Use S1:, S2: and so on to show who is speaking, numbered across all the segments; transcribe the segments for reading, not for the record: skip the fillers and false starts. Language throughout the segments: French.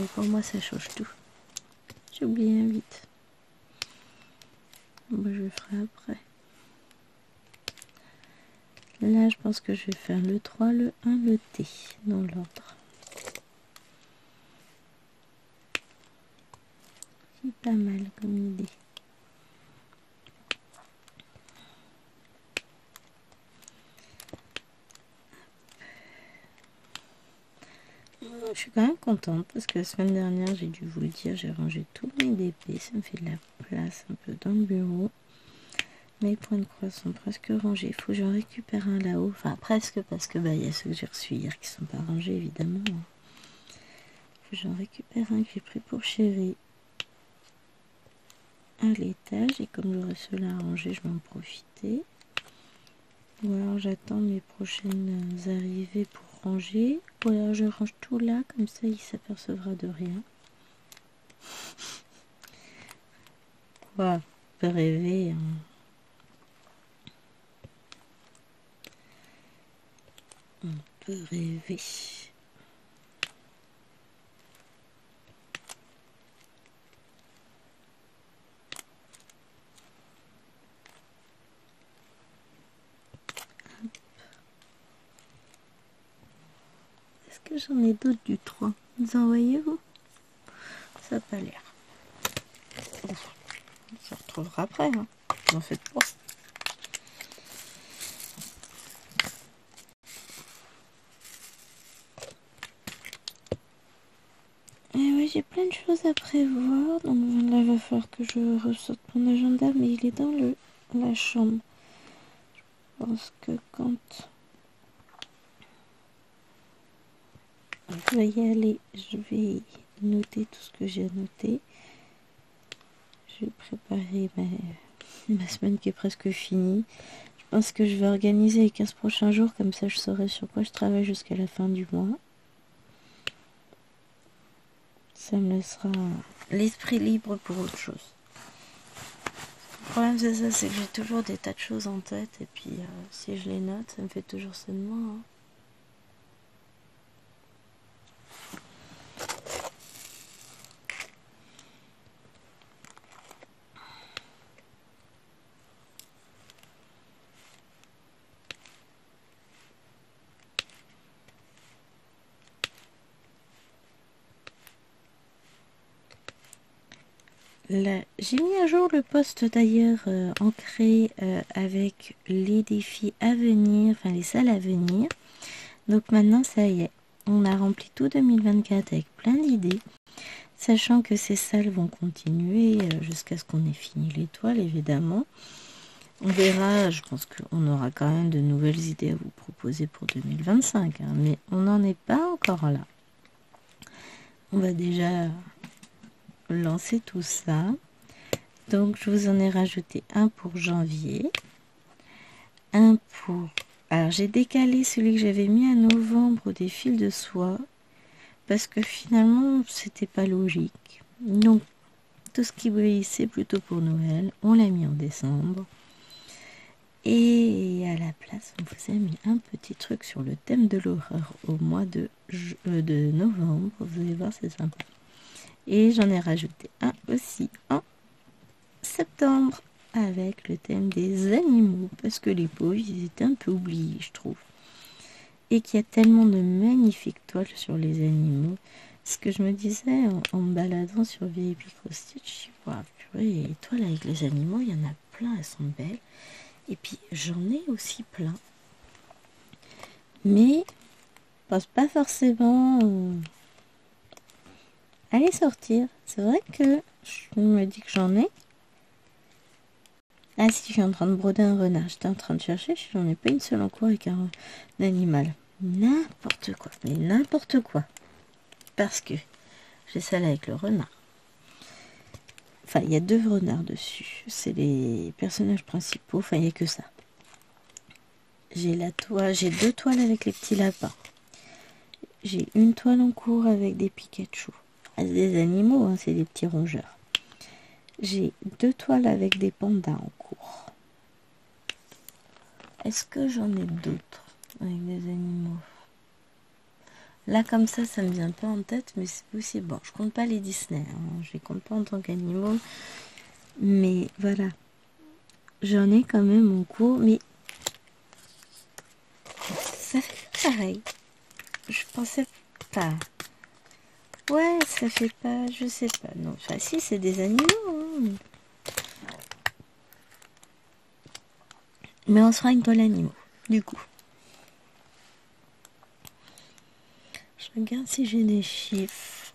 S1: Donc pour moi ça change tout. J'ai oublié un 8. Bon, je le ferai après. Là je pense que je vais faire le 3, le 1, le T dans l'ordre. C'est pas mal comme idée. Je suis quand même contente parce que la semaine dernière, j'ai dû vous le dire, j'ai rangé tous mes DP. Ça me fait de la place un peu dans le bureau. Mes points de croix sont presque rangés. Il faut que j'en récupère un là-haut. Enfin, presque parce que y a ceux que j'ai reçus hier qui sont pas rangés, évidemment. Il faut que j'en récupère un que j'ai pris pour chérie à l'étage. Et comme j'aurai ceux-là à ranger, je vais en profiter. Ou alors j'attends mes prochaines arrivées pour ranger. Ou alors je range tout là, comme ça il s'apercevra de rien. Quoi, on peut rêver. Hein. On peut rêver. Est-ce que j'en ai d'autres du 3? Vous en voyez-vous? Ça n'a pas l'air. On se retrouvera après. Hein. N'en faites pas. Et oui, j'ai plein de choses à prévoir. Donc là, il va falloir que je ressorte mon agenda, mais il est dans la chambre. Je pense que quand je vais y aller, je vais noter tout ce que j'ai à noter. Je vais préparer ma semaine qui est presque finie. Je pense que je vais organiser les 15 prochains jours, comme ça je saurai sur quoi je travaille jusqu'à la fin du mois. Ça me laissera l'esprit libre pour autre chose. Le problème c'est ça, c'est que j'ai toujours des tas de choses en tête et puis si je les note, ça me fait toujours ça de moi. Hein. J'ai mis à jour le post d'ailleurs ancré avec les défis à venir, enfin les salles à venir. Donc maintenant ça y est, on a rempli tout 2024 avec plein d'idées, sachant que ces salles vont continuer jusqu'à ce qu'on ait fini l'étoile évidemment. On verra, je pense qu'on aura quand même de nouvelles idées à vous proposer pour 2025, hein, mais on n'en est pas encore là. On va déjà lancer tout ça. Donc je vous en ai rajouté un pour janvier, un pour... Alors j'ai décalé celui que j'avais mis à novembre des fils de soie, parce que finalement c'était pas logique. Donc tout ce qui brillait plutôt pour Noël, on l'a mis en décembre. Et à la place, on vous a mis un petit truc sur le thème de l'horreur au mois de novembre. Vous allez voir, c'est sympa. Et j'en ai rajouté un aussi en septembre avec le thème des animaux. Parce que les pauvres, ils étaient un peu oubliés, je trouve. Et qu'il y a tellement de magnifiques toiles sur les animaux. Ce que je me disais en me baladant sur VIP Cross-Stitch, je dis, purée, les toiles avec les animaux, il y en a plein, elles sont belles. Et puis j'en ai aussi plein. Mais je pense pas forcément à les sortir. C'est vrai que je me dis que j'en ai. Ah si, je suis en train de broder un renard. J'étais en train de chercher, j'en ai pas une seule en cours avec un animal. N'importe quoi, mais n'importe quoi. Parce que j'ai celle avec le renard. Enfin, il y a 2 renards dessus. C'est les personnages principaux. Enfin, il n'y a que ça. J'ai 2 toiles avec les petits lapins. J'ai une toile en cours avec des Pikachu. C'est des animaux, hein, c'est des petits rongeurs. J'ai 2 toiles avec des pandas en cours. Est-ce que j'en ai d'autres avec des animaux? Là, comme ça me vient pas en tête, mais c'est possible. Bon, je compte pas les Disney, hein, je les compte pas en tant qu'animaux. Mais voilà, j'en ai quand même en cours, mais ça fait pas pareil. Je pensais pas. Ouais, ça fait pas, je sais pas. Non, enfin si, c'est des animaux. Hein. Mais on sera une toile animaux, du coup. Je regarde si j'ai des chiffres.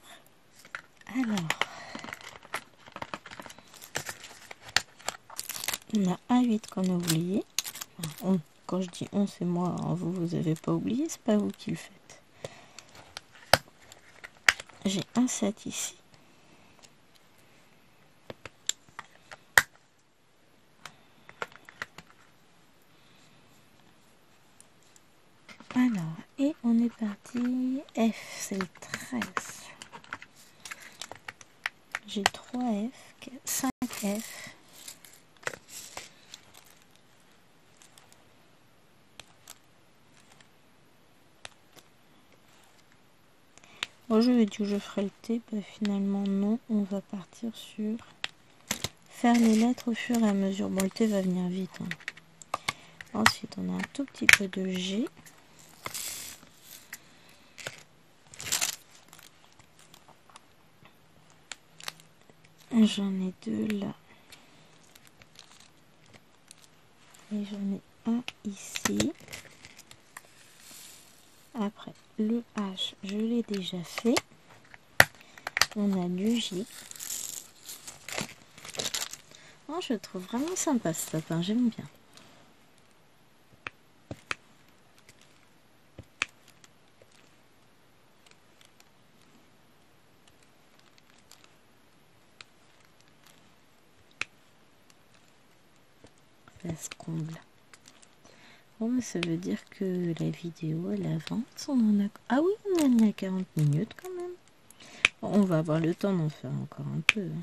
S1: Alors, on a un 8 qu'on a oublié. Enfin, quand je dis on, c'est moi. Hein, vous avez pas oublié, c'est pas vous qui le faites. J'ai un 7 ici. Alors, et on est parti. F, c'est le 13. J'ai 3 F, 5 F. Bon, je vais dire que je ferai le T. Bah, finalement, non. On va partir sur faire les lettres au fur et à mesure. Bon, le T va venir vite. Hein. Ensuite, on a un tout petit peu de G. J'en ai 2 là. Et j'en ai un ici. Après, le H, je l'ai déjà fait. On a du J. Oh, je trouve vraiment sympa ce sapin, j'aime bien. Ça se comble. Bon, mais ça veut dire que la vidéo, elle avance. On en a... Ah oui, on en a 40 minutes quand même. Bon, on va avoir le temps d'en faire encore un peu. Hein.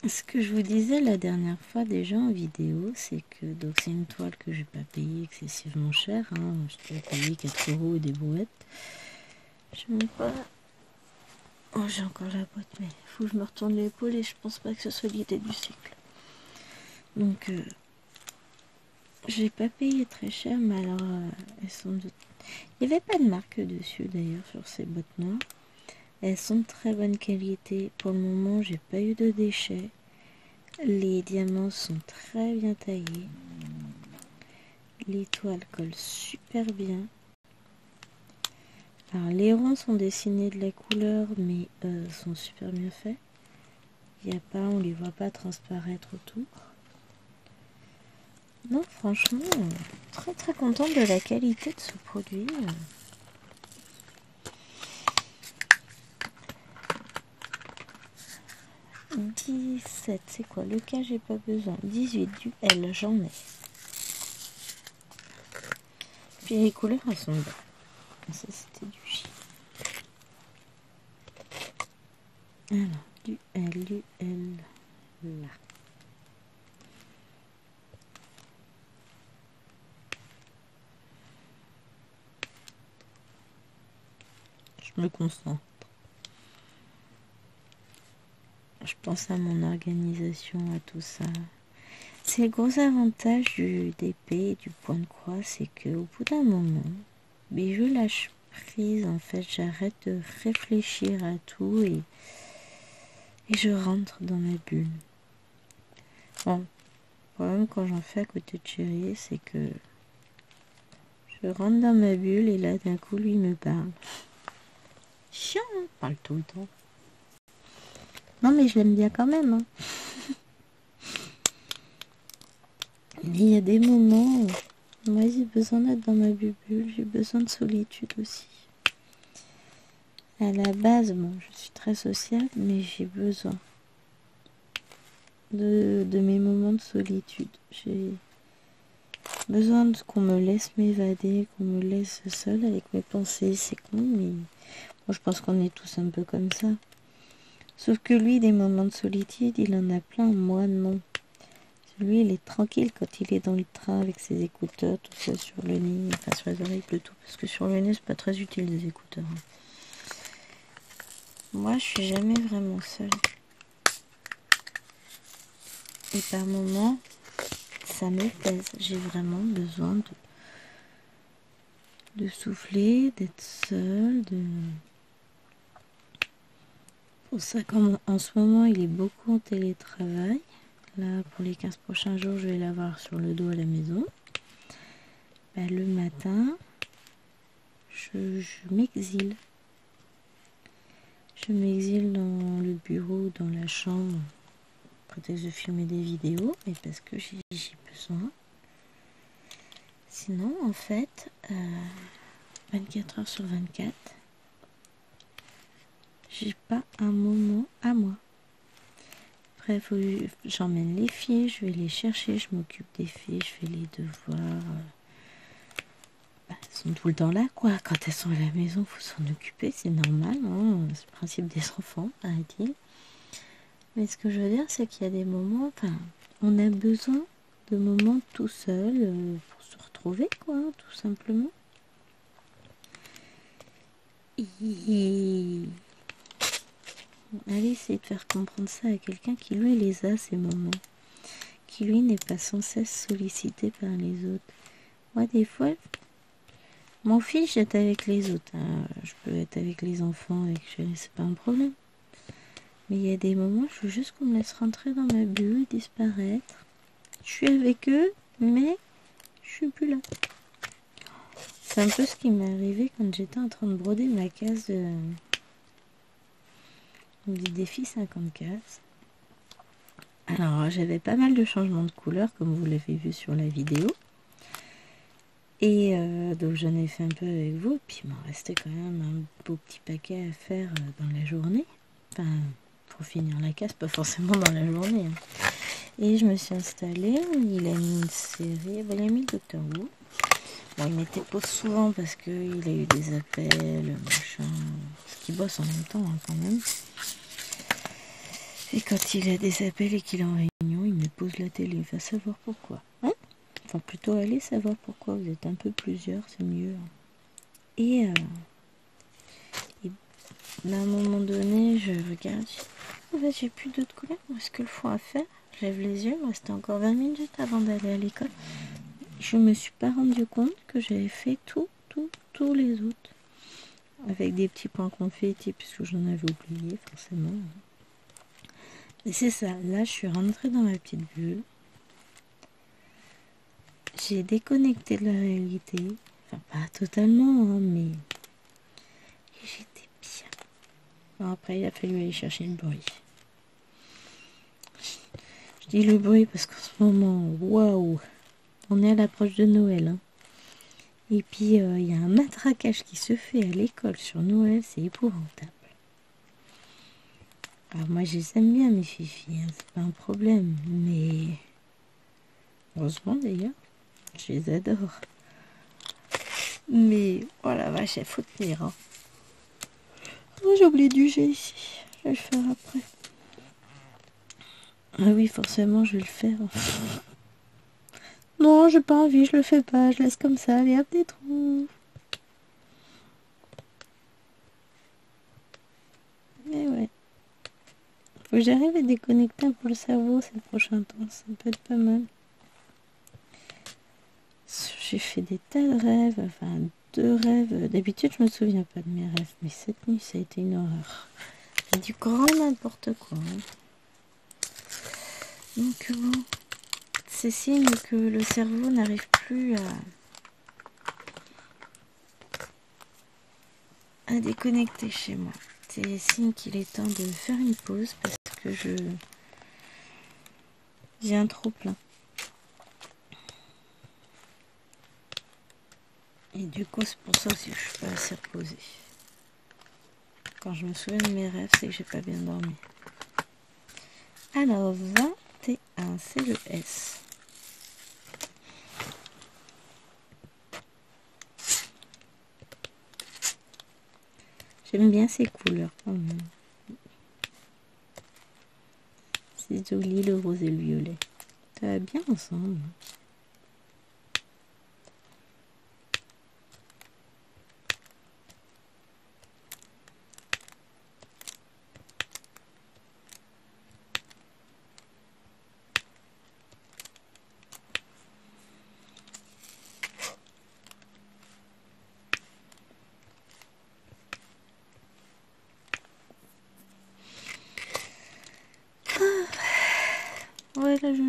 S1: Ce que je vous disais la dernière fois déjà en vidéo, c'est que donc c'est une toile que je n'ai pas payée excessivement cher. Hein. Je t'ai payé 4 € et des brouettes. Je sais même pas. Oh, j'ai encore la boîte, mais il faut que je me retourne l'épaule et je pense pas que ce soit l'idée du cycle. Donc, j'ai pas payé très cher, mais alors elles sont de... Il n'y avait pas de marque dessus d'ailleurs sur ces boîtes noires. Elles sont de très bonne qualité. Pour le moment, j'ai pas eu de déchets. Les diamants sont très bien taillés. Les toiles collent super bien. Alors les ronds sont dessinés de la couleur, mais sont super bien faits. Il y a pas, on les voit pas transparaître autour. Non, franchement, très très contente de la qualité de ce produit. 17, c'est quoi? Le K, j'ai pas besoin. 18 du L, j'en ai. Puis les couleurs, elles sont belles. Ça, c'était du J. Alors, du L, là. Je me concentre. Je pense à mon organisation, à tout ça. C'est le gros avantage du d'épée et du point de croix, c'est qu'au bout d'un moment, mais je lâche prise, en fait, j'arrête de réfléchir à tout et je rentre dans ma bulle. Bon, le problème quand j'en fais à côté de Chéri, c'est que je rentre dans ma bulle et là d'un coup lui me parle. Chiant, hein, parle tout le temps. Non mais je l'aime bien quand même. Hein. Mais il y a des moments où moi j'ai besoin d'être dans ma bulle, j'ai besoin de solitude aussi. À la base, bon, je suis très sociable, mais j'ai besoin de mes moments de solitude. J'ai besoin qu'on me laisse m'évader, qu'on me laisse seule avec mes pensées. C'est con, mais bon, je pense qu'on est tous un peu comme ça. Sauf que lui, des moments de solitude, il en a plein. Moi, non. Lui, il est tranquille quand il est dans le train avec ses écouteurs, tout ça sur le nez, enfin sur les oreilles plutôt, parce que sur le nez, c'est pas très utile des écouteurs. Moi, je suis jamais vraiment seule. Et par moments, ça me pèse. J'ai vraiment besoin de souffler, d'être seule, Pour ça, comme en ce moment, il est beaucoup en télétravail. Là, pour les 15 prochains jours, je vais l'avoir sur le dos à la maison. Bah, le matin, je m'exile. Je m'exile dans le bureau, dans la chambre, prétexte de filmer des vidéos, mais parce que j'ai besoin. Sinon, en fait, 24 heures sur 24, j'ai pas un moment à moi. Après, j'emmène les filles, je vais les chercher, je m'occupe des filles, je fais les devoirs. Elles sont tout le temps là, quoi. Quand elles sont à la maison, il faut s'en occuper, c'est normal, hein. C'est le principe des enfants, paraît-il. Mais ce que je veux dire, c'est qu'il y a des moments, on a besoin de moments tout seul pour se retrouver, quoi, tout simplement. Et allez essayer de faire comprendre ça à quelqu'un qui, lui, les a, ces moments. Qui, lui, n'est pas sans cesse sollicité par les autres. Moi, des fois, m'en fiche d'être avec les autres. Hein. Je peux être avec les enfants, c'est pas un problème. Mais il y a des moments, je veux juste qu'on me laisse rentrer dans ma bulle, disparaître. Je suis avec eux, mais je suis plus là. C'est un peu ce qui m'est arrivé quand j'étais en train de broder ma case du défi 50 cases. Alors, j'avais pas mal de changements de couleurs, comme vous l'avez vu sur la vidéo. Et donc, j'en ai fait un peu avec vous. Puis, il m'en restait quand même un beau petit paquet à faire dans la journée. Enfin, pour finir la case, pas forcément dans la journée. Hein. Et je me suis installée. Il a mis une série. Il a mis le Docteur Who. Bon, il m'était pause souvent parce qu'il a eu des appels, machin. Parce qu'il bosse en même temps, hein, quand même. Et quand il a des appels et qu'il est en réunion, il me pose la télé. Il va savoir pourquoi. Hein, enfin, plutôt aller savoir pourquoi. Vous êtes un peu plusieurs, c'est mieux. Et à un moment donné, je regarde. En fait, j'ai plus d'autres couleurs. Où est-ce que le fond à faire? Je lève les yeux. Il me restait encore 20 minutes avant d'aller à l'école. Je me suis pas rendu compte que j'avais fait tous les autres. Avec des petits points confettis, puisque j'en avais oublié, forcément. Et c'est ça. Là, je suis rentrée dans ma petite bulle. J'ai déconnecté de la réalité. Enfin, pas totalement, hein, mais j'étais bien. Bon, après, il a fallu aller chercher le bruit. Je dis le bruit parce qu'en ce moment, waouh, on est à l'approche de Noël. Hein. Et puis, il y a un matraquage qui se fait à l'école sur Noël, c'est épouvantable. Alors moi, je les aime bien, mes fifis, hein, c'est pas un problème. Mais, heureusement d'ailleurs, je les adore. Mais, oh la vache, il faut tenir. Hein. Oh, j'ai oublié du jet ici. Je vais le faire après. Ah oui, forcément, je vais le faire. Non, j'ai pas envie, je le fais pas. Je laisse comme ça. Allez, hop, des trous. Mais ouais. Faut que j'arrive à déconnecter un peu le cerveau ces prochains temps. Ça peut être pas mal. J'ai fait des tas de rêves. Enfin, 2 rêves. D'habitude, je me souviens pas de mes rêves. Mais cette nuit, ça a été une horreur. C'est du grand n'importe quoi. Hein. Donc bon, c'est signe que le cerveau n'arrive plus à déconnecter chez moi. C'est signe qu'il est temps de faire une pause parce que j'ai un trop plein. Et du coup, c'est pour ça aussi que je suis pas assez reposée. Quand je me souviens de mes rêves, c'est que j'ai pas bien dormi. Alors, 21, c'est le S. J'aime bien ces couleurs quand même. C'est joli, le rose et le violet. Ça va bien ensemble. Ouais, là, je...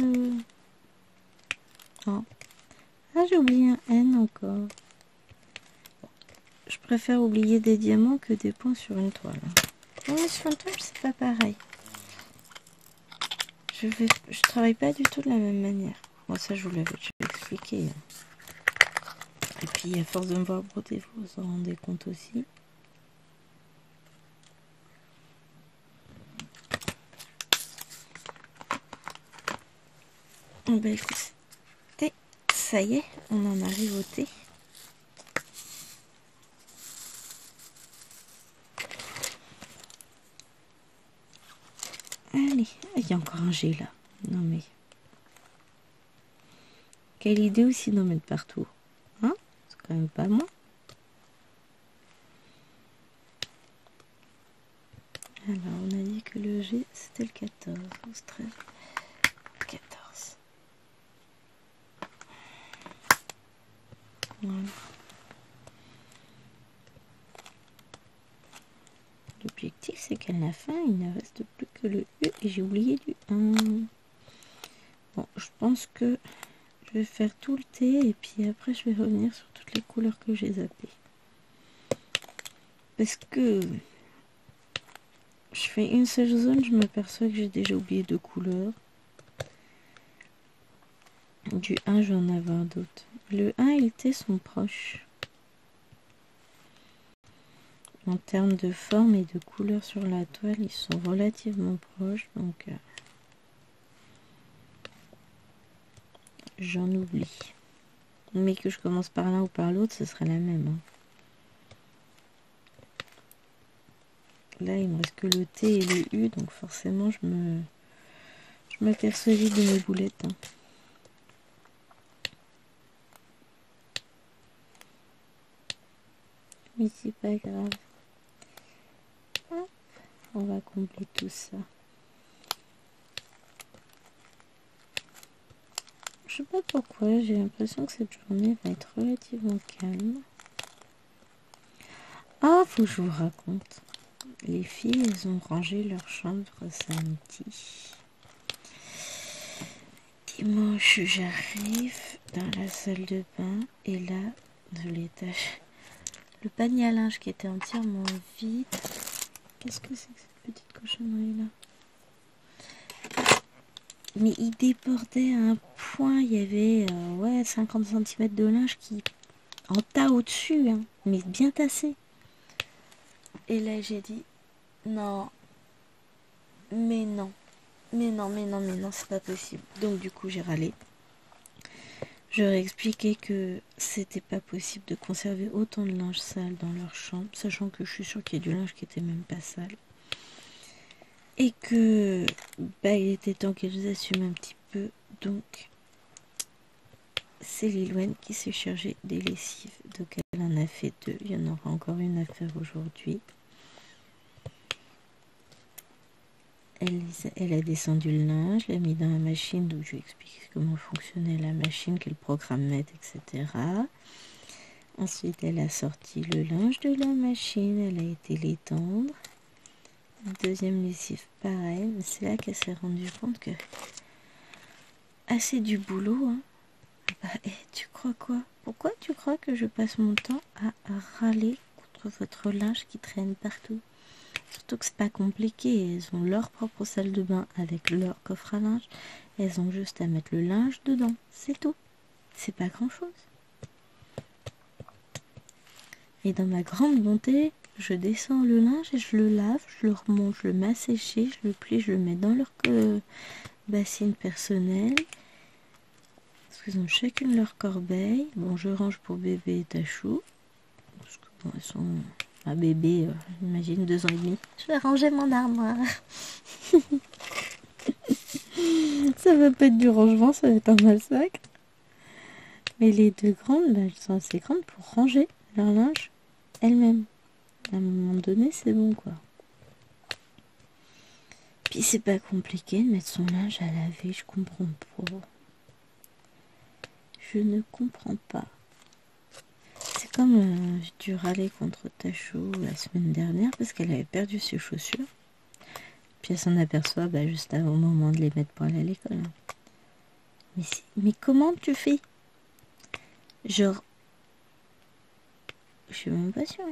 S1: Oh. Ah, j'ai oublié un N encore. Je préfère oublier des diamants que des points sur une toile. Ouais, sur une toile, c'est pas pareil. Je travaille pas du tout de la même manière. Bon, ça, je vous l'avais déjà expliqué. Et puis, à force de me voir broder, vous vous en rendez compte aussi. Ben, écoutez, ça y est, on en arrive au thé. Allez, il y a encore un G là. Non mais... Quelle idée aussi d'en mettre partout. Hein? C'est quand même pas moi. Alors, on a dit que le G, c'était le 14. 12, 13, 14. Voilà. L'objectif, c'est qu'à la fin, il ne reste plus que le U et j'ai oublié du 1. Bon, je pense que je vais faire tout le thé et puis après, je vais revenir sur toutes les couleurs que j'ai zappées. Parce que je fais une seule zone, je m'aperçois que j'ai déjà oublié 2 couleurs. Du 1, je vais en avoir d'autres. Le 1 et le T sont proches. En termes de forme et de couleur sur la toile, ils sont relativement proches, donc j'en oublie. Mais que je commence par l'un ou par l'autre, ce sera la même. Hein. Là, il me reste que le T et le U, donc forcément, je m'aperçois vite de mes boulettes. Hein. Mais c'est pas grave. Hop, on va combler tout ça. Je sais pas pourquoi, j'ai l'impression que cette journée va être relativement calme. Ah, faut que je vous raconte. Les filles, elles ont rangé leur chambre samedi. Dimanche, j'arrive dans la salle de bain et là, de l'étage, le panier à linge qui était entièrement vide. Qu'est-ce que c'est que cette petite cochonnerie là? Mais il débordait à un point, il y avait ouais, 50 cm de linge qui en tas au-dessus, hein, mais bien tassé. Et là, j'ai dit, non, mais non, mais non, mais non, mais non, c'est pas possible. Donc du coup, j'ai râlé. Je leur ai expliqué que c'était pas possible de conserver autant de linge sale dans leur chambre, sachant que je suis sûre qu'il y a du linge qui était même pas sale. Et que bah, il était temps qu'elles assument un petit peu. Donc c'est Lilouane qui s'est chargée des lessives. Donc elle en a fait 2. Il y en aura encore une à faire aujourd'hui. Elle a descendu le linge, l'a mis dans la machine, donc je lui explique comment fonctionnait la machine, quel programme mettre, etc. Ensuite, elle a sorti le linge de la machine, elle a été l'étendre. Deuxième lessive, pareil, mais c'est là qu'elle s'est rendue compte que assez du boulot. Hein. Bah, tu crois quoi? Pourquoi tu crois que je passe mon temps à râler contre votre linge qui traîne partout? Surtout que c'est pas compliqué, elles ont leur propre salle de bain avec leur coffre à linge. Elles ont juste à mettre le linge dedans, c'est tout. C'est pas grand chose. Et dans ma grande bonté, je descends le linge et je le lave, je le remonte, je le mets à sécher, je le plie, je le mets dans leur bassine personnelle. Parce qu'ils ont chacune leur corbeille. Bon, je range pour bébé et Tachou. Parce que bon, elles sont... Ma bébé, j'imagine 2 ans et demi. Je vais ranger mon armoire. Ça va pas être du rangement, ça va être un massacre. Mais les deux grandes, bah, elles sont assez grandes pour ranger leur linge elles-mêmes. À un moment donné, c'est bon, quoi. Puis c'est pas compliqué de mettre son linge à laver, je comprends pas. Je ne comprends pas. C'est comme j'ai dû râler contre Tachou la semaine dernière parce qu'elle avait perdu ses chaussures. Puis elle s'en aperçoit juste au moment de les mettre pour aller à l'école. Mais comment tu fais? Genre, je sais même pas si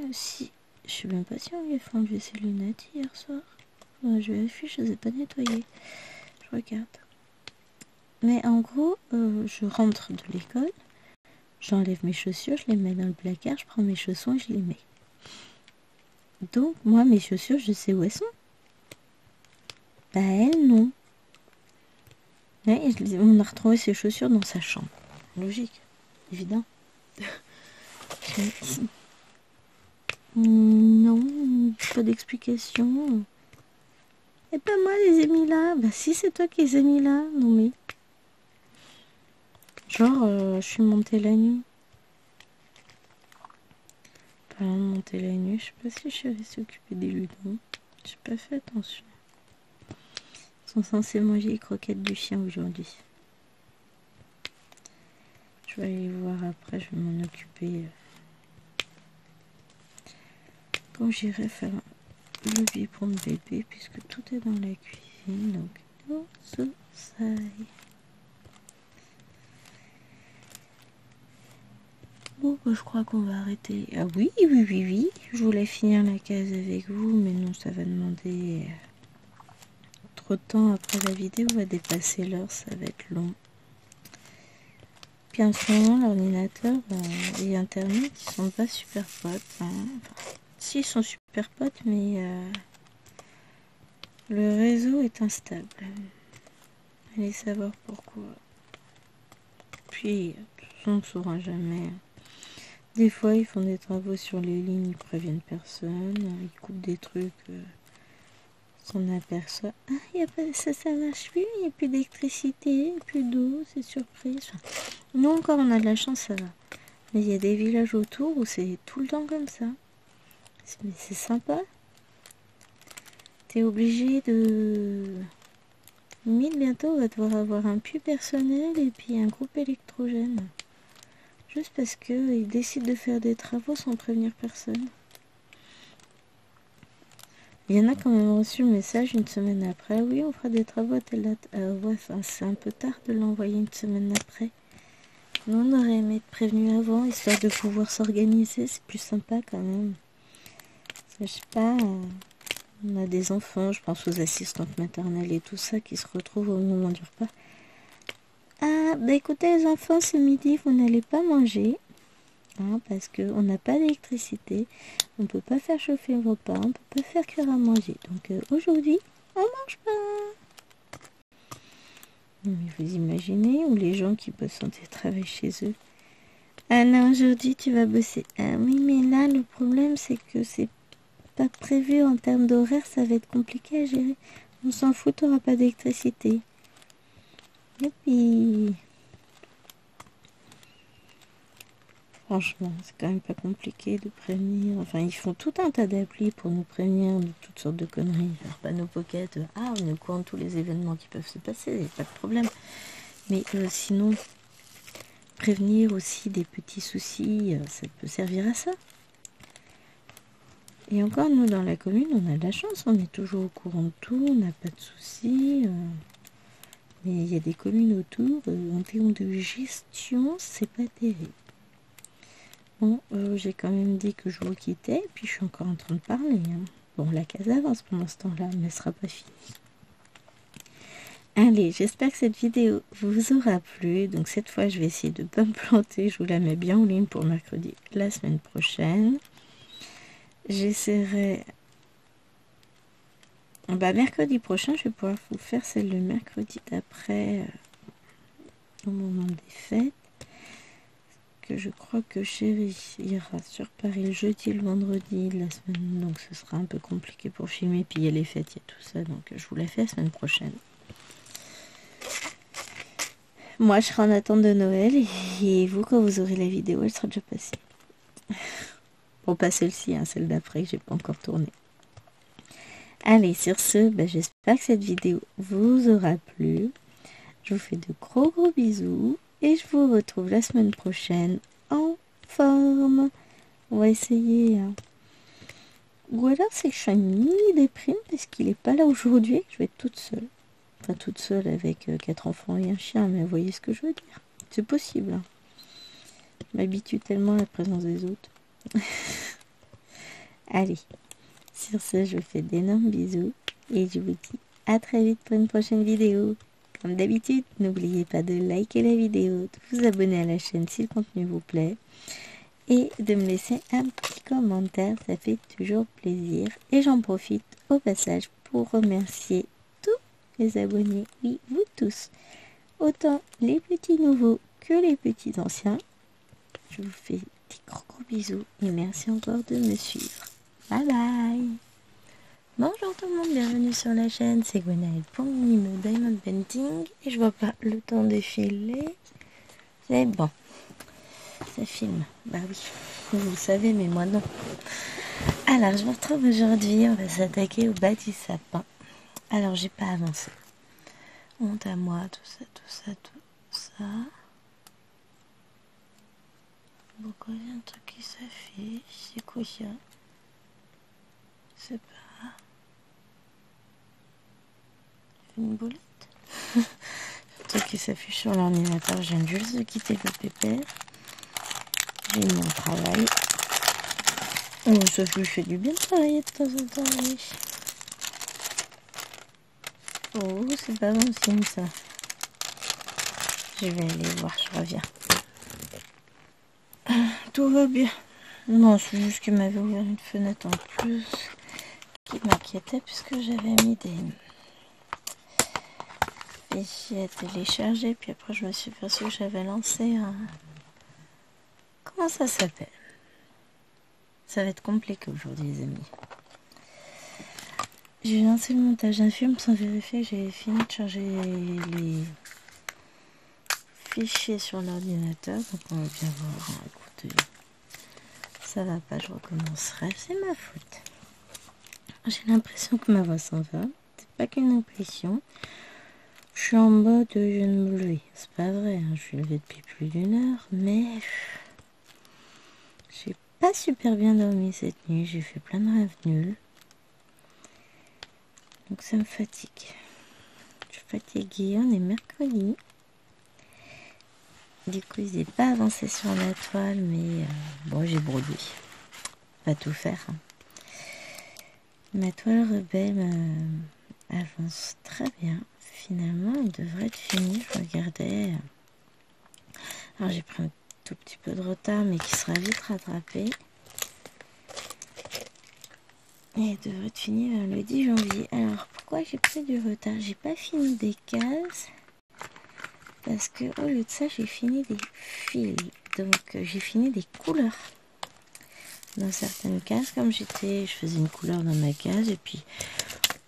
S1: on lui a fait enlever ses lunettes hier soir. Ouais, je vérifie, je les ai pas nettoyées. Je regarde. Mais en gros, je rentre de l'école, j'enlève mes chaussures, je les mets dans le placard, je prends mes chaussons et je les mets. Donc, moi, mes chaussures, je sais où elles sont. Bah, elle, non. Ouais, on a retrouvé ses chaussures dans sa chambre. Logique, évident. Non, pas d'explication. Et pas moi, les ai mis là. Bah si, c'est toi qui les ai mis là. Non mais... Genre, je suis montée la nuit. Parlant de monter la nuit, je sais pas si je suis allée s'occuper des ludons. J'ai pas fait attention. Ils sont censés manger les croquettes du chien aujourd'hui. Je vais aller voir après, je vais m'en occuper. Quand j'irai faire le biberon de bébé, puisque tout est dans la cuisine, donc oh, ça y est. Bon, je crois qu'on va arrêter. Ah oui, je voulais finir la case avec vous, mais non, ça va demander trop de temps. Après la vidéo va dépasser l'heure, ça va être long. Puis en ce moment, l'ordinateur et Internet, ils sont pas super potes. Hein. Enfin, si, ils sont super potes, mais le réseau est instable. Allez savoir pourquoi. Puis, on ne saura jamais. Des fois, ils font des travaux sur les lignes, ils préviennent personne, ils coupent des trucs, s'en aperçoit. Ah, y a pas, ça marche plus, il n'y a plus d'électricité, plus d'eau, c'est surprise. Enfin, nous encore, on a de la chance, ça va. Mais il y a des villages autour où c'est tout le temps comme ça. Mais c'est sympa. T'es obligé de... Limite, bientôt, on va devoir avoir un puits personnel et puis un groupe électrogène. Juste parce qu'ils décident de faire des travaux sans prévenir personne. Il y en a quand même reçu le message une semaine après. Oui, on fera des travaux à telle date. Ouais, enfin, c'est un peu tard de l'envoyer une semaine après. Nous, on aurait aimé être prévenus avant, histoire de pouvoir s'organiser. C'est plus sympa quand même. Je sais pas, on a des enfants, je pense aux assistantes maternelles et tout ça, qui se retrouvent au moment du repas. Ah, bah écoutez les enfants, ce midi, vous n'allez pas manger. Hein, parce qu'on n'a pas d'électricité, on ne peut pas faire chauffer le repas, on ne peut pas faire cuire à manger. Donc aujourd'hui, on mange pas. Mais vous imaginez, ou les gens qui bossent en télétravail chez eux. Ah non, aujourd'hui tu vas bosser. Ah oui, mais là le problème c'est que c'est pas prévu en termes d'horaire, ça va être compliqué à gérer. On s'en fout, t'auras pas d'électricité. Et puis... Franchement, c'est quand même pas compliqué de prévenir. Enfin, ils font tout un tas d'applis pour nous prévenir de toutes sortes de conneries. Faire panneau pocket, on est au courant de tous les événements qui peuvent se passer, pas de problème. Mais sinon, prévenir aussi des petits soucis, ça peut servir à ça. Et encore, nous, dans la commune, on a de la chance, on est toujours au courant de tout, on n'a pas de soucis. Mais il y a des communes autour, en termes de gestion, c'est pas terrible. Bon, j'ai quand même dit que je vous quittais, puis je suis encore en train de parler. Hein. Bon, la case avance pendant ce temps-là, mais elle sera pas finie. Allez, j'espère que cette vidéo vous aura plu. Donc cette fois, je vais essayer de ne pas me planter. Je vous la mets bien en ligne pour mercredi la semaine prochaine. J'essaierai... mercredi prochain, je vais pouvoir vous faire celle le mercredi d'après, au moment des fêtes. Que je crois que Chéri ira sur Paris le jeudi et le vendredi de la semaine, donc ce sera un peu compliqué pour filmer, puis il y a les fêtes, il y a tout ça, donc je vous la fais la semaine prochaine. moi je serai en attente de Noël et vous, quand vous aurez la vidéo, elle sera déjà passée. Bon, pas celle-ci, hein, celle d'après que j'ai pas encore tournée. Allez, sur ce, j'espère que cette vidéo vous aura plu. Je vous fais de gros bisous et je vous retrouve la semaine prochaine en forme. On va essayer. Hein. Ou alors c'est que je suis une mini-déprime parce qu'il est pas là aujourd'hui et que je vais être toute seule. Enfin, toute seule avec 4 enfants et un chien, mais vous voyez ce que je veux dire. C'est possible. Hein. Je m'habitue tellement à la présence des autres. Allez, sur ce, je vous fais d'énormes bisous et je vous dis à très vite pour une prochaine vidéo. Comme d'habitude, n'oubliez pas de liker la vidéo, de vous abonner à la chaîne si le contenu vous plaît et de me laisser un petit commentaire, ça fait toujours plaisir. Et j'en profite au passage pour remercier tous les abonnés, oui, vous tous, autant les petits nouveaux que les petits anciens. Je vous fais des gros bisous et merci encore de me suivre. Bye bye. Bonjour tout le monde, bienvenue sur la chaîne, c'est Gwenaëlle pour Minimo Diamond Painting et je vois pas le temps défiler. C'est bon, ça filme, bah oui, vous le savez mais moi non. Alors je vous retrouve aujourd'hui, on va s'attaquer au bas du sapin. Alors j'ai pas avancé. Honte à moi, tout ça. Pourquoi il y a un truc qui s'affiche? C'est quoi ça? C'est pas... une boulette? Le truc qui s'affiche sur l'ordinateur, j'aime juste de quitter le pépère. J'ai mon travail. Oh, ça lui fait du bien de travailler de temps en temps, oui. Oh, c'est pas bon signe ça. Je vais aller voir, je reviens. Tout va bien. Non, c'est juste qu'il m'avait ouvert une fenêtre en plus qui m'inquiétait puisque j'avais mis des fichiers à télécharger. Puis après, je me suis aperçue que j'avais lancé un... Comment ça s'appelle? Ça va être compliqué aujourd'hui, les amis. J'ai lancé le montage d'un film sans vérifier que j'avais fini de charger les fichiers sur l'ordinateur. Donc on va bien voir. Écoutez, ça va pas, je recommencerai. C'est ma faute. J'ai l'impression que ma voix s'en va. C'est pas qu'une impression. Je suis en mode je viens de me lever. C'est pas vrai, hein. Je suis levée depuis plus d'1 heure, mais j'ai pas super bien dormi cette nuit. J'ai fait plein de rêves nuls. Donc ça me fatigue. Je suis fatiguée, on est mercredi. Du coup, ils n'ont pas avancé sur la toile, mais bon, j'ai brodé. Pas tout faire. Hein. Ma toile rebelle avance très bien. Finalement, elle devrait être finie. Je regardais. Alors, j'ai pris un tout petit peu de retard, mais qui sera vite rattrapé. Et elle devrait être finie le 10 janvier. Alors, pourquoi j'ai pris du retard? J'ai pas fini des cases. Parce que au lieu de ça, j'ai fini des fils. Donc, j'ai fini des couleurs. Dans certaines cases, comme je faisais une couleur dans ma case. Et puis,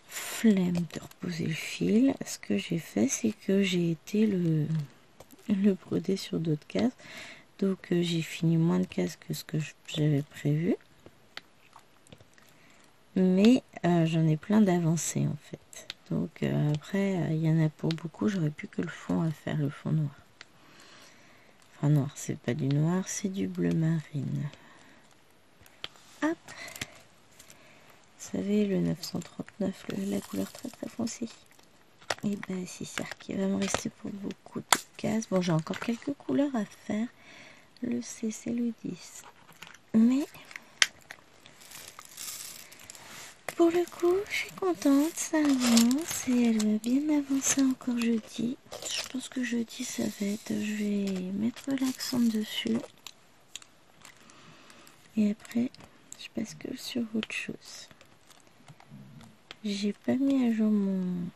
S1: flemme de reposer le fil. Ce que j'ai fait, c'est que j'ai été le broder sur d'autres cases. Donc, j'ai fini moins de cases que ce que j'avais prévu. Mais j'en ai plein d'avancées, en fait. Donc après, il y en a pour beaucoup, j'aurais plus que le fond à faire, le fond noir. Enfin noir, c'est pas du noir, c'est du bleu marine. Hop. Vous savez, le 939, la couleur très très foncée. Et ben c'est ça qui va me rester pour beaucoup de cases. Bon, j'ai encore quelques couleurs à faire. Le C, c'est le 10. Mais... pour le coup, je suis contente, ça avance et elle va bien avancer encore jeudi. Je pense que jeudi, ça va être... je vais mettre l'accent dessus. Et après, je bascule sur autre chose. J'ai pas mis à jour mon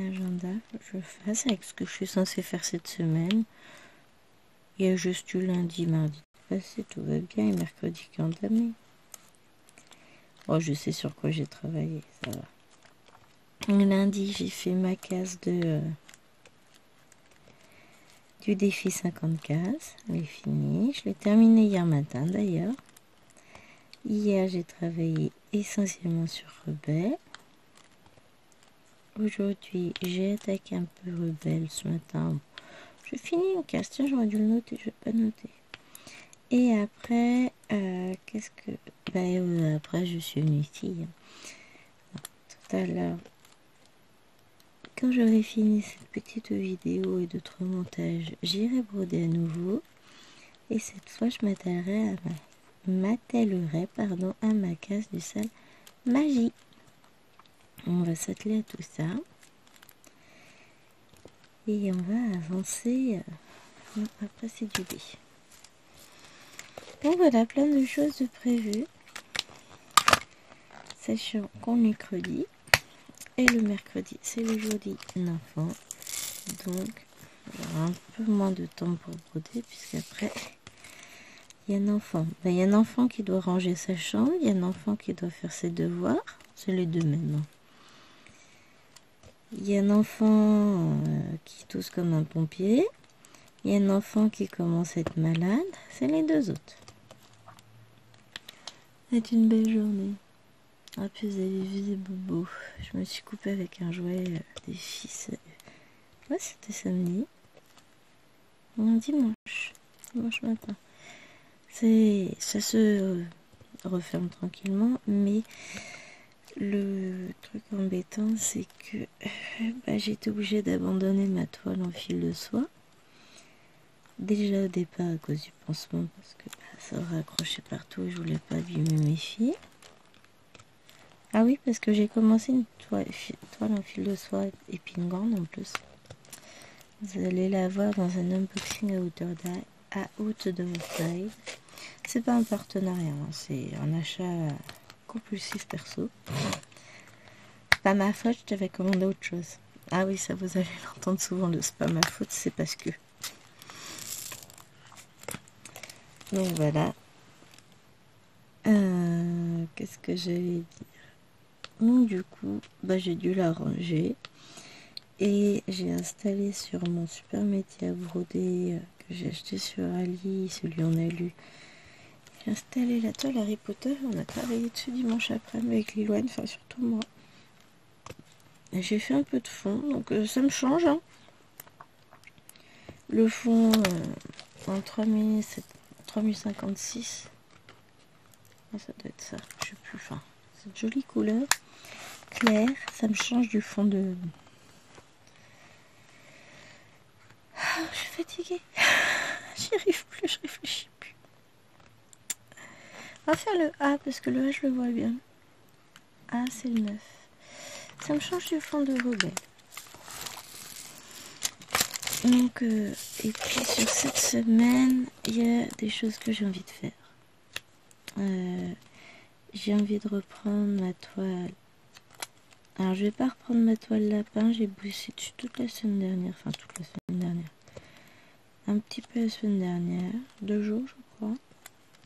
S1: agenda. Je fasse avec ce que je suis censée faire cette semaine. Il y a juste eu lundi, mardi passé, tout va bien. Et mercredi qui est entamé. Oh, je sais sur quoi j'ai travaillé, ça va. Lundi, j'ai fait ma case de du défi 50 cases. Elle est finie. Je l'ai terminé hier matin d'ailleurs. Hier, j'ai travaillé essentiellement sur Rebelle. Aujourd'hui, j'ai attaqué un peu Rebelle ce matin. Je finis une case. Tiens, j'aurais dû le noter. Je vais pas noter. Et après, qu'est-ce que... après, je suis une fille. Tout à l'heure, quand j'aurai fini cette petite vidéo et d'autres montages, j'irai broder à nouveau. Et cette fois, je m'attellerai à ma case du sale magie. On va s'atteler à tout ça. Et on va avancer. Non, après, c'est du B. Donc voilà, plein de choses de prévues. Sachant qu'on est mercredi. Et le mercredi, c'est le jour d'enfant. Donc, il y aura un peu moins de temps pour broder, puisqu'après, il y a un enfant. Il y a un enfant qui doit ranger sa chambre, il y a un enfant qui doit faire ses devoirs. C'est les deux mêmes. Il y a un enfant qui tousse comme un pompier. Il y a un enfant qui commence à être malade. C'est les deux autres. C'est une belle journée. Ah, puis vous avez vu des bobos. Je me suis coupée avec un jouet des fils. Ouais, c'était samedi. Dimanche matin. Ça se referme tranquillement, mais le truc embêtant, c'est que j'ai été obligée d'abandonner ma toile en fil de soie. Déjà au départ à cause du pansement, parce que ça aurait accroché partout et je voulais pas abîmer mes filles. Ah oui, parce que j'ai commencé une toile en fil de soie épingrande en plus. Vous allez la voir dans un unboxing à Outdoor. C'est pas un partenariat, hein, c'est un achat compulsif perso. C'est pas ma faute, je t'avais commandé autre chose. Ah oui, ça vous allez l'entendre souvent, le c'est pas ma faute, c'est parce que. Donc voilà. Qu'est-ce que j'allais dire? Donc du coup, j'ai dû la ranger. Et j'ai installé sur mon super métier à broder que j'ai acheté sur Ali, celui en alu. J'ai installé la toile Harry Potter. On a travaillé dessus dimanche après-midi avec Liloine, enfin surtout moi. Et j'ai fait un peu de fond, donc ça me change. Hein. Le fond en 3056. Ah, ça doit être ça, je sais plus. Enfin, cette jolie couleur claire, ça me change du fond de... je suis fatiguée. J'y arrive plus, je réfléchis plus. On va faire le A parce que le A je le vois bien. A c'est le 9. Ça me change du fond de Rebelle. Donc, et puis sur cette semaine, il y a des choses que j'ai envie de faire. J'ai envie de reprendre ma toile. Alors je vais pas reprendre ma toile lapin, j'ai bossé dessus toute la semaine dernière. Enfin toute la semaine dernière. Un petit peu la semaine dernière. 2 jours je crois.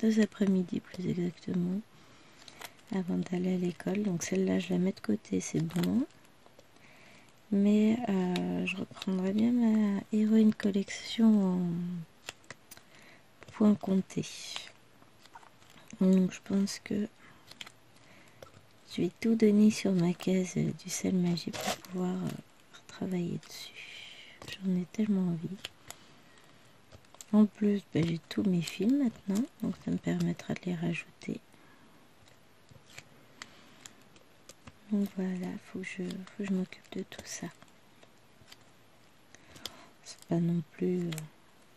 S1: 2 après-midi plus exactement. Avant d'aller à l'école. Donc celle-là je la mets de côté, c'est bon. Mais je reprendrai bien ma héroïne collection en point compté. Donc je pense que je vais tout donner sur ma case du sel magie pour pouvoir travailler dessus. J'en ai tellement envie. En plus, j'ai tous mes films maintenant, donc ça me permettra de les rajouter. Donc voilà, faut que je m'occupe de tout ça. C'est pas non plus...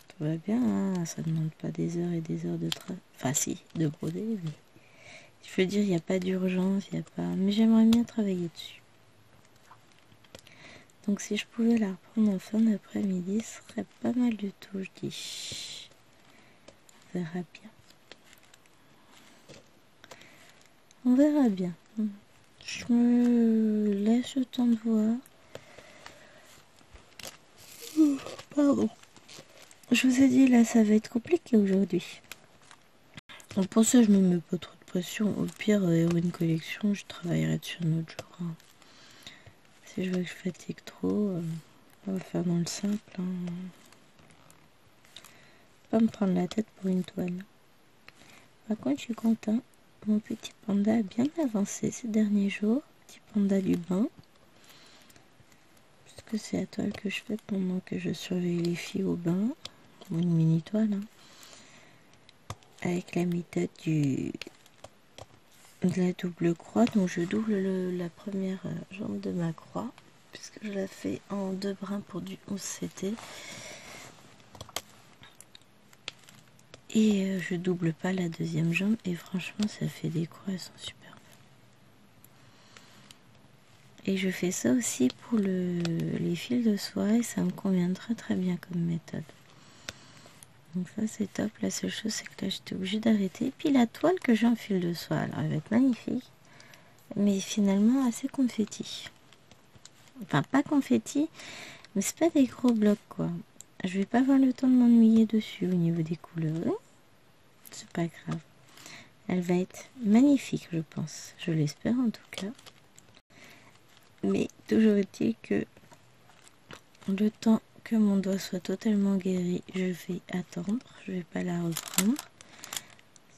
S1: tout va bien, hein, ça demande pas des heures et des heures de travail. Enfin si, de broder. Mais... je veux dire, il n'y a pas d'urgence, il n'y a pas... mais j'aimerais bien travailler dessus. Donc si je pouvais la reprendre en fin d'après-midi, ce serait pas mal du tout, je dis. On verra bien. On verra bien. Je me laisse le temps de voir. Pardon. Je vous ai dit, là, ça va être compliqué aujourd'hui. Donc pour ça, je me mets pas trop de pression. Au pire, une collection, je travaillerai dessus un autre jour. Hein. Si je vois que je fatigue trop, on va faire dans le simple. Hein. pas me prendre la tête pour une toile. Par contre, je suis content. Mon petit panda a bien avancé ces derniers jours. Petit panda du bain. Puisque c'est la toile que je fais pendant que je surveille les filles au bain. Une mini toile. Hein. Avec la méthode de la double croix. Donc je double la première jambe de ma croix. Puisque je la fais en 2 brins pour du 11 CT. Et je double pas la deuxième jambe. Et franchement, ça fait des croix, elles sont superbes. Et je fais ça aussi pour les fils de soie. Et ça me convient très très bien comme méthode. Donc ça, c'est top. La seule chose, c'est que là, j'étais obligée d'arrêter. Et puis la toile que j'ai en fil de soie, alors elle va être magnifique. Mais finalement, assez confetti. Enfin, pas confetti, mais c'est pas des gros blocs, quoi. Je vais pas avoir le temps de m'ennuyer dessus au niveau des couleurs. C'est pas grave. Elle va être magnifique, je pense. Je l'espère en tout cas. Mais toujours est-il que le temps que mon doigt soit totalement guéri, je vais attendre. Je vais pas la reprendre.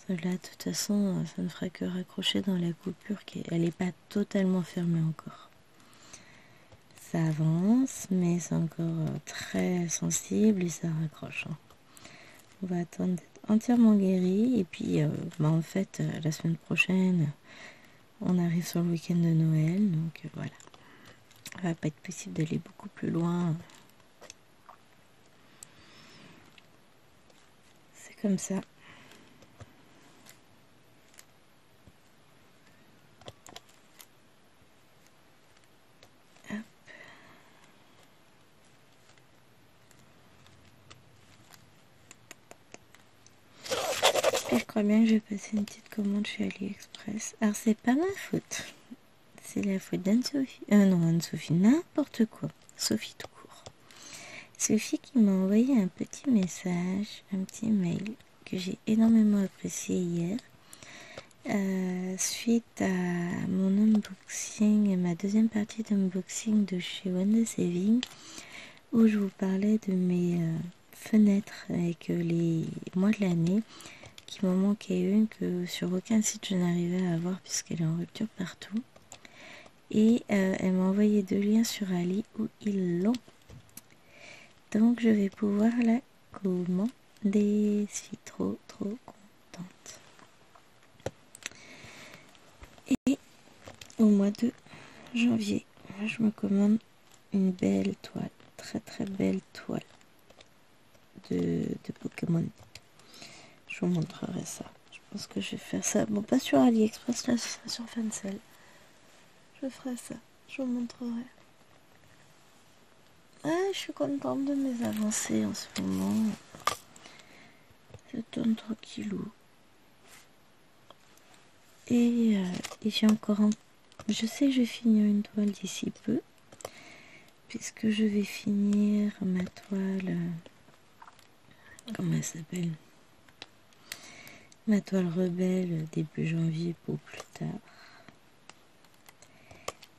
S1: Cela, de toute façon, ça ne fera que raccrocher dans la coupure. Elle n'est pas totalement fermée encore. Ça avance, mais c'est encore très sensible et ça raccroche. Hein. On va attendre d'être entièrement guéri. Et puis, en fait, la semaine prochaine, on arrive sur le week-end de Noël. Donc, voilà. Il va pas être possible d'aller beaucoup plus loin. C'est comme ça. Hop. Et je crois bien que je vais passer une petite commande chez AliExpress. Alors, c'est pas ma faute. C'est la faute d'Anne-Sophie. Non, Anne-Sophie, n'importe quoi. Sophie tout court. Sophie qui m'a envoyé un petit message, un petit mail que j'ai énormément apprécié hier. Suite à mon unboxing, ma deuxième partie d'unboxing de chez Wonder Saving, où je vous parlais de mes fenêtres avec les mois de l'année, qui m'en manquait une que sur aucun site je n'arrivais à avoir puisqu'elle est en rupture partout. Et elle m'a envoyé 2 liens sur Ali où ils l'ont. Donc je vais pouvoir la commander. Je suis trop contente. Et au mois de janvier, je me commande une belle toile. Très belle toile de Pokémon. Je vous montrerai ça. Je pense que je vais faire ça. Bon, pas sur AliExpress, là, ce sera sur Fancel. Je ferai ça. Je vous montrerai. Ah, je suis contente de mes avancées en ce moment. Je tourne tranquillou. Et j'ai encore un... Je sais que je vais finir une toile d'ici peu. Puisque je vais finir ma toile... comment elle s'appelle? Ma toile rebelle début janvier pour plus tard.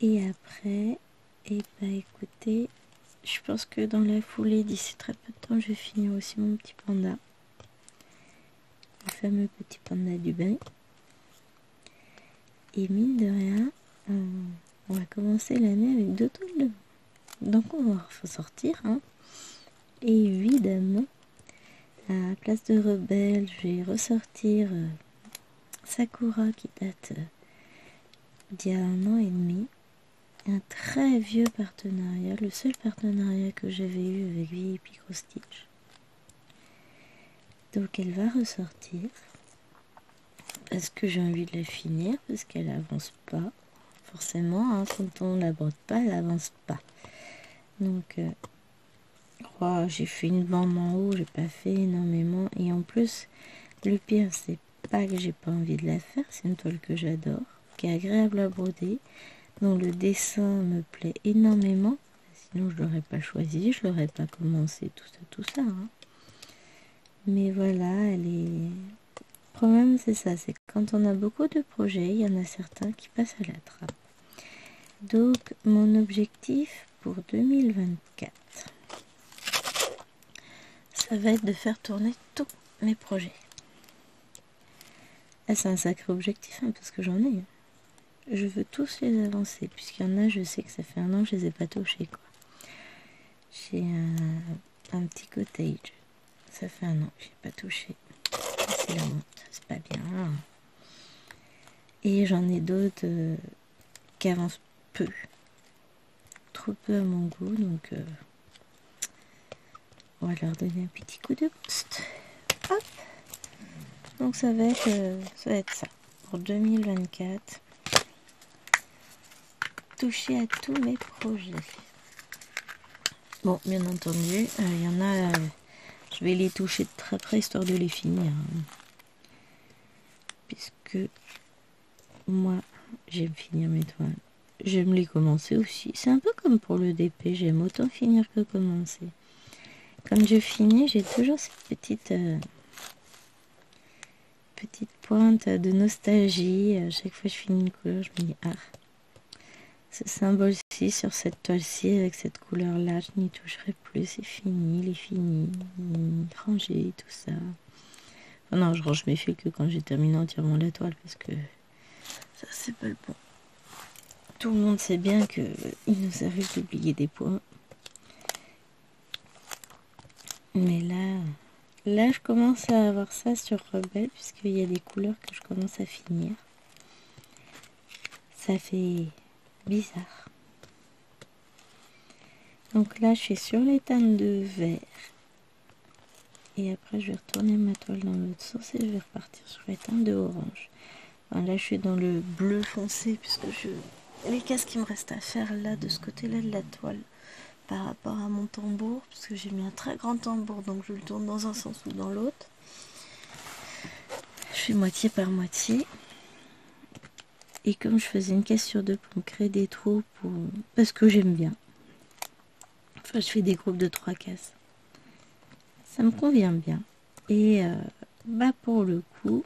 S1: Et après, et bah écoutez, je pense que dans la foulée, d'ici très peu de temps, je vais finir aussi mon petit panda. Le fameux petit panda du bain. Et mine de rien, on va commencer l'année avec 2 toiles de bain. Donc on va sortir, hein. Et évidemment, à la place de Rebelle, je vais ressortir Sakura qui date d'il y a 1 an et demi. Un très vieux partenariat, le seul partenariat que j'avais eu avec VIP Cross Stitch. Donc elle va ressortir parce que j'ai envie de la finir, parce qu'elle avance pas. Forcément, hein, quand on l'aborde pas, elle avance pas. Donc j'ai fait une bande en haut, j'ai pas fait énormément. Et en plus, le pire, c'est pas que j'ai pas envie de la faire, c'est une toile que j'adore, qui est agréable à broder, dont le dessin me plaît énormément. Sinon, je l'aurais pas choisi, je l'aurais pas commencé, tout ça. Hein. Mais voilà, elle est... Le problème, c'est ça, c'est que quand on a beaucoup de projets, il y en a certains qui passent à la trappe. Donc, mon objectif pour 2024, ça va être de faire tourner tous mes projets. Ah, c'est un sacré objectif, hein, parce que j'en ai. Je veux tous les avancer, puisqu'il y en a, je sais que ça fait 1 an que je les ai pas touchés, quoi. J'ai un petit cottage. Ça fait 1 an que je n'ai pas touché. C'est la honte, c'est pas bien. Et j'en ai d'autres qui avancent peu. Trop peu à mon goût, donc on va leur donner un petit coup de boost. Hop. Donc ça va être ça. Pour 2024. Toucher à tous mes projets. Bon, bien entendu, il y en a... je vais les toucher de très près, histoire de les finir. Puisque moi, j'aime finir mes toiles. J'aime les commencer aussi. C'est un peu comme pour le DP, j'aime autant finir que commencer. Quand je finis, j'ai toujours cette petite pointe de nostalgie. Chaque fois que je finis une couleur, je me dis, ah, ce symbole-ci sur cette toile-ci, avec cette couleur-là, je n'y toucherai plus, c'est fini, il est fini, rangé, tout ça. Enfin, non, je range mes fils que quand j'ai terminé entièrement la toile, parce que ça, c'est pas le bon. Tout le monde sait bien qu'il nous arrive d'oublier des points. Mais là, je commence à avoir ça sur Rebelle, puisqu'il y a des couleurs que je commence à finir. Ça fait bizarre. Donc là, je suis sur les teintes de vert. Et après, je vais retourner ma toile dans l'autre sens et je vais repartir sur les teintes de orange. Enfin, là, je suis dans le bleu foncé, puisque les cases qui me restent à faire là, de ce côté-là de la toile, par rapport à mon tambour, parce que j'ai mis un très grand tambour, donc je le tourne dans un sens ou dans l'autre. Je fais moitié par moitié. Et comme je faisais une case sur 2 pour me créer des trous, parce que j'aime bien. Enfin, je fais des groupes de 3 cases. Ça me convient bien. Et pour le coup,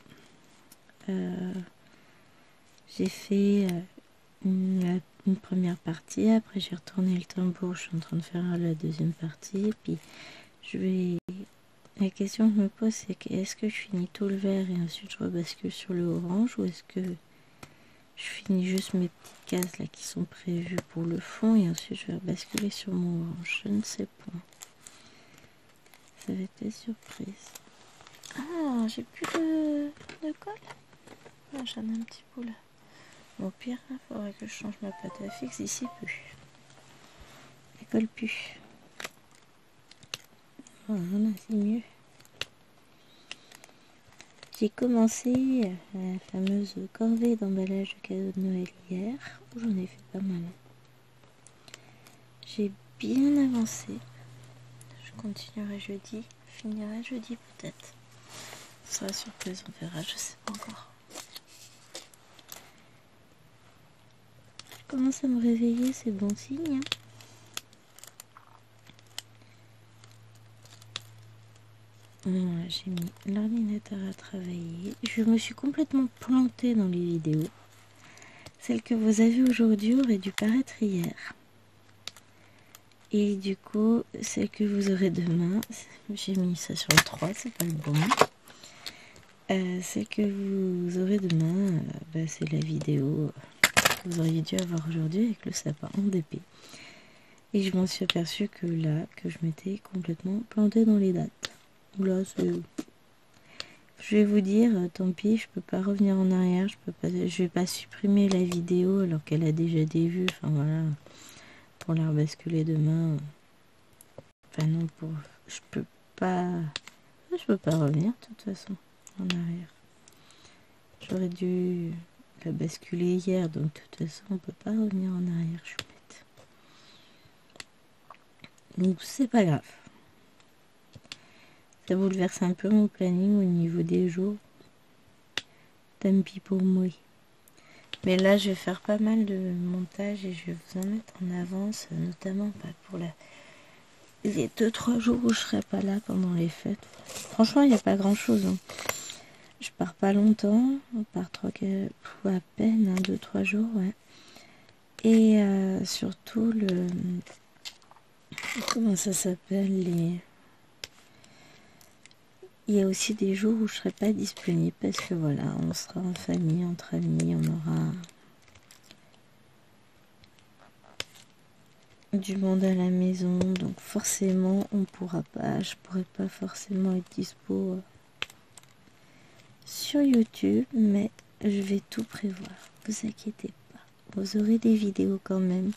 S1: j'ai fait une première partie. Après, j'ai retourné le tambour. Je suis en train de faire la deuxième partie. Et puis, la question que je me pose, c'est est-ce que je finis tout le vert et ensuite je rebascule sur le orange, ou est-ce que je finis juste mes petites cases là qui sont prévues pour le fond et ensuite je vais basculer sur mon orange. Je ne sais pas. Ça va être des surprises. Ah, j'ai plus de colle. Ah, j'en ai un petit bout là. Bon, au pire, il faudrait que je change ma pâte à fixe. Ici, plus. Elle colle plus. Voilà, c'est mieux. J'ai commencé la fameuse corvée d'emballage de cadeaux de Noël hier, où j'en ai fait pas mal. J'ai bien avancé. Je continuerai jeudi, finirai jeudi peut-être. Ce sera surprise, on verra, je sais pas encore. Je commence à me réveiller, c'est bon signe. Hein. Voilà, j'ai mis l'ordinateur à travailler. Je me suis complètement plantée dans les vidéos. Celle que vous avez aujourd'hui aurait dû paraître hier. Et du coup, celle que vous aurez demain, j'ai mis ça sur le 3, c'est pas le bon. Celle que vous aurez demain, c'est la vidéo que vous auriez dû avoir aujourd'hui avec le sapin en DP. Et je m'en suis aperçue que là, que je m'étais complètement plantée dans les dates. Là, je vais vous dire, tant pis, je peux pas revenir en arrière, je vais pas supprimer la vidéo alors qu'elle a déjà des vues, enfin voilà, pour la rebasculer demain. Enfin non, je peux pas revenir de toute façon en arrière. J'aurais dû la basculer hier, donc de toute façon on peut pas revenir en arrière, je suis bête. Donc c'est pas grave. Ça bouleverse un peu mon planning au niveau des jours. Tant pis pour moi. Mais là, je vais faire pas mal de montage et je vais vous en mettre en avance, notamment pour les 2-3 jours où je serai pas là pendant les fêtes. Franchement, il n'y a pas grand-chose. Hein. Je pars pas longtemps, on part à peine, 2-3 jours, ouais. Et surtout comment ça s'appelle, il y a aussi des jours où je serai pas disponible parce que voilà, on sera en famille, entre amis, on aura du monde à la maison, donc forcément je pourrai pas forcément être dispo sur YouTube, mais je vais tout prévoir, vous inquiétez pas, vous aurez des vidéos quand même.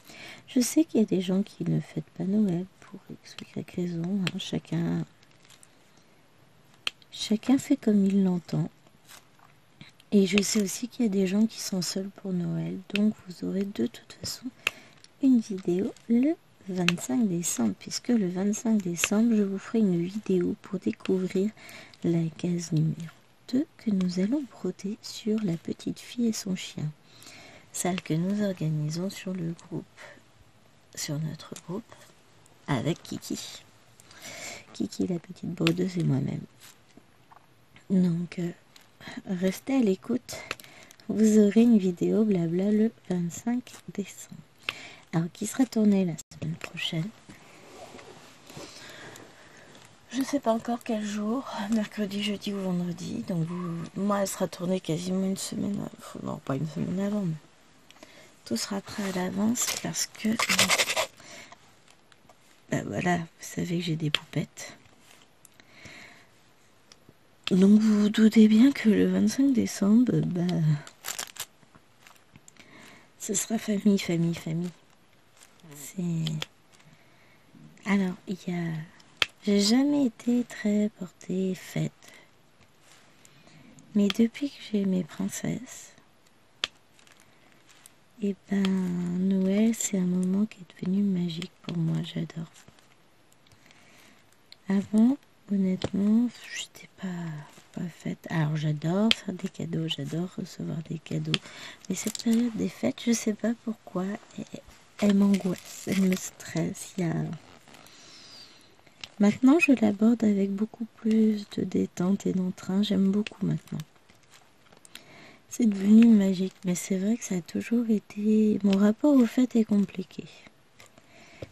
S1: Je sais qu'il y a des gens qui ne fêtent pas Noël pour X ou Y raison, hein. Chacun fait comme il l'entend. Et je sais aussi qu'il y a des gens qui sont seuls pour Noël, donc vous aurez de toute façon une vidéo le 25 décembre, puisque le 25 décembre, je vous ferai une vidéo pour découvrir la case numéro 2 que nous allons broder sur la petite fille et son chien. Celle que nous organisons sur notre groupe, avec Kiki. Kiki, la petite brodeuse et moi-même. Donc, restez à l'écoute. Vous aurez une vidéo blabla le 25 décembre. Alors, qui sera tournée la semaine prochaine. Je ne sais pas encore quel jour, mercredi, jeudi ou vendredi. Donc, moi, elle sera tournée quasiment une semaine, non, pas une semaine avant, mais tout sera prêt à l'avance parce que, voilà, vous savez que j'ai des poupettes. Donc, vous vous doutez bien que le 25 décembre, ce sera famille. Alors, j'ai jamais été très portée fête. Mais depuis que j'ai mes princesses, Noël, c'est un moment qui est devenu magique pour moi, j'adore. Avant, honnêtement, j'étais pas fête. Alors, j'adore faire des cadeaux, j'adore recevoir des cadeaux. Mais cette période des fêtes, je sais pas pourquoi, elle m'angoisse, elle me stresse. Maintenant, je l'aborde avec beaucoup plus de détente et d'entrain. J'aime beaucoup maintenant. C'est devenu magique, mais c'est vrai que ça a toujours été... Mon rapport aux fêtes est compliqué.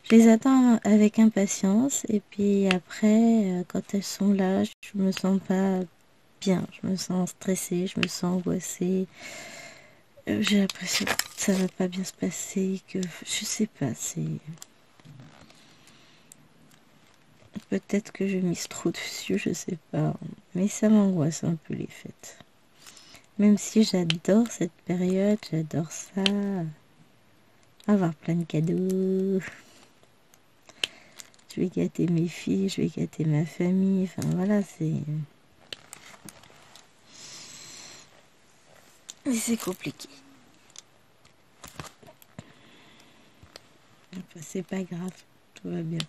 S1: Je les attends avec impatience, et puis après, quand elles sont là, je me sens pas bien. Je me sens stressée, je me sens angoissée. J'ai l'impression que ça va pas bien se passer, que... Je sais pas, c'est... Peut-être que je mise trop dessus, je sais pas. Mais ça m'angoisse un peu les fêtes. Même si j'adore cette période, j'adore ça. Avoir plein de cadeaux. Je vais gâter mes filles, je vais gâter ma famille. Enfin voilà, Mais c'est compliqué. Enfin, c'est pas grave, tout va bien.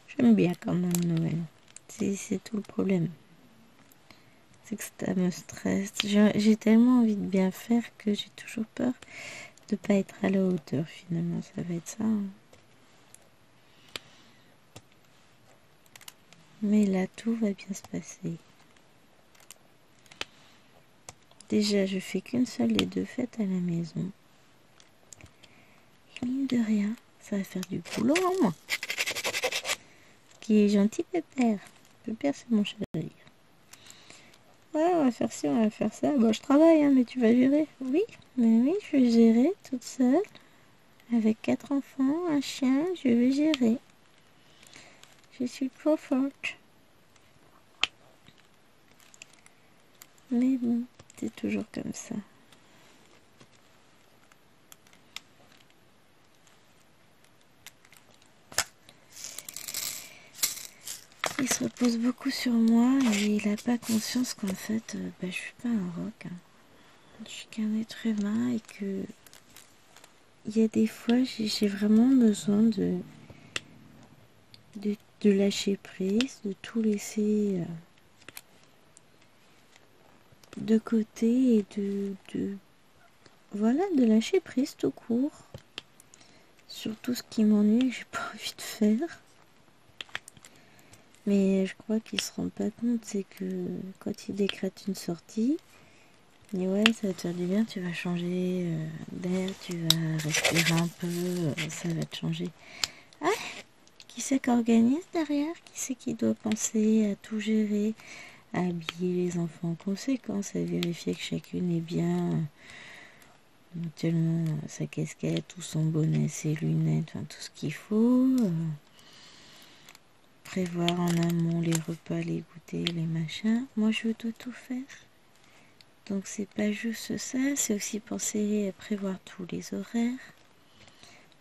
S1: J'aime bien quand même Noël. C'est tout le problème. C'est que ça me stresse. J'ai tellement envie de bien faire que j'ai toujours peur de pas être à la hauteur finalement. Ça va être ça. Hein. Mais là, tout va bien se passer. Déjà, je fais qu'une seule des 2 fêtes à la maison. Et mine de rien, ça va faire du boulot en moins. Qui est gentil, Pépère. Pépère, c'est mon chéri. Ouais, on va faire ci, on va faire ça. Bon, je travaille, hein, mais tu vas gérer. Oui, mais oui, je vais gérer toute seule. Avec 4 enfants, un chien, je vais gérer. Je suis trop forte. Mais bon, c'est toujours comme ça. Il se repose beaucoup sur moi et il n'a pas conscience qu'en fait, je suis pas un roc. Hein. Je suis qu'un être humain et que il y a des fois, j'ai vraiment besoin de lâcher prise, de tout laisser de côté et voilà, de lâcher prise tout court sur tout ce qui m'ennuie et que j'ai pas envie de faire. Mais je crois qu'il se rend pas compte, c'est que quand il décrète une sortie, il dit ouais, ça va te faire du bien, tu vas changer d'air, tu vas respirer un peu, ça va te changer. Ah, qui c'est qui organise derrière? Qui c'est qui doit penser à tout gérer, à habiller les enfants en conséquence, à vérifier que chacune est bien, éventuellement sa casquette ou son bonnet, ses lunettes, enfin tout ce qu'il faut. Prévoir en amont les repas, les goûters, les machins. Moi, je dois tout faire. Donc, c'est pas juste ça, c'est aussi penser à prévoir tous les horaires.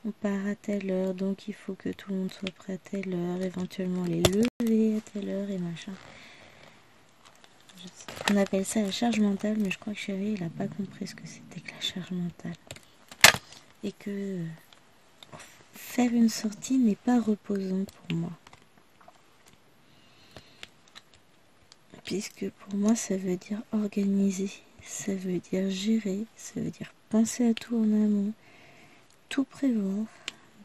S1: On part à telle heure, donc il faut que tout le monde soit prêt à telle heure, éventuellement les lever à telle heure et machin. On appelle ça la charge mentale, mais je crois que chérie, il a pas compris ce que c'était que la charge mentale. Et que faire une sortie n'est pas reposant pour moi. Puisque pour moi, ça veut dire organiser, ça veut dire gérer, ça veut dire penser à tout en amont, tout prévoir.